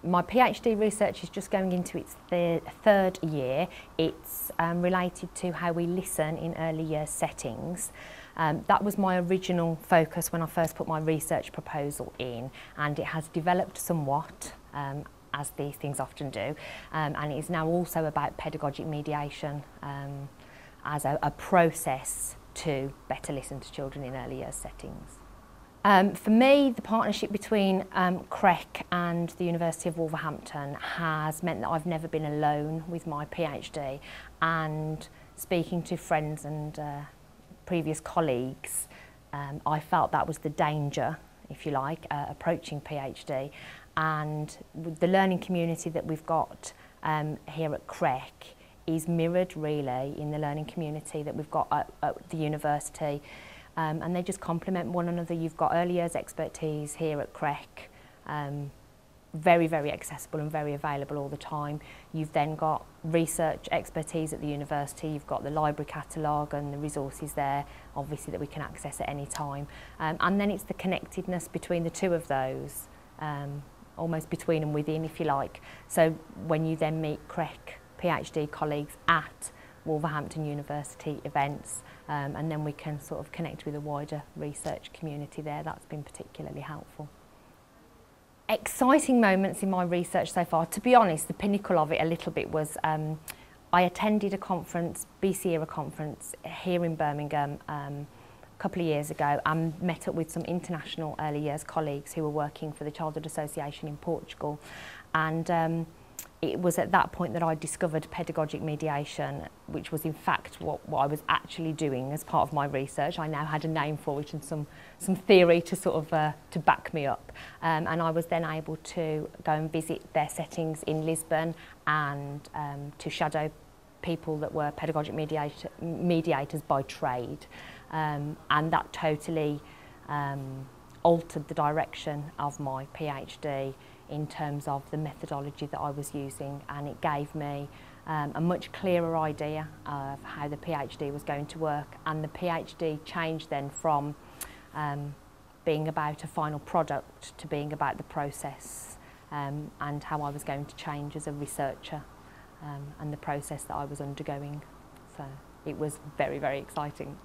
My PhD research is just going into its third year. It's related to how we listen in early years settings. That was my original focus when I first put my research proposal in, and it has developed somewhat, as these things often do, and it is now also about pedagogic mediation as a process to better listen to children in early years settings. For me, the partnership between CREC and the University of Wolverhampton has meant that I've never been alone with my PhD, and speaking to friends and previous colleagues, I felt that was the danger, if you like, approaching PhD. And the learning community that we've got here at CREC is mirrored really in the learning community that we've got at the university. And they just complement one another. You've got early years expertise here at CREC, very, very accessible and very available all the time. You've then got research expertise at the university. You've got the library catalogue and the resources there, obviously, that we can access at any time. And then it's the connectedness between the two of those, almost between and within, if you like. So when you then meet CREC PhD colleagues at Wolverhampton University events, and then we can sort of connect with a wider research community there. That's been particularly helpful. Exciting moments in my research so far. To be honest, the pinnacle of it a little bit was I attended a conference, BC Era conference here in Birmingham a couple of years ago, and met up with some international early years colleagues who were working for the Childhood Association in Portugal. And it was at that point that I discovered pedagogic mediation, which was in fact what I was actually doing as part of my research. I now had a name for it and some theory to sort of to back me up. And I was then able to go and visit their settings in Lisbon and to shadow people that were pedagogic mediators by trade. And that totally altered the direction of my PhD in terms of the methodology that I was using, and it gave me a much clearer idea of how the PhD was going to work. And the PhD changed then from being about a final product to being about the process, and how I was going to change as a researcher and the process that I was undergoing. So it was very, very exciting.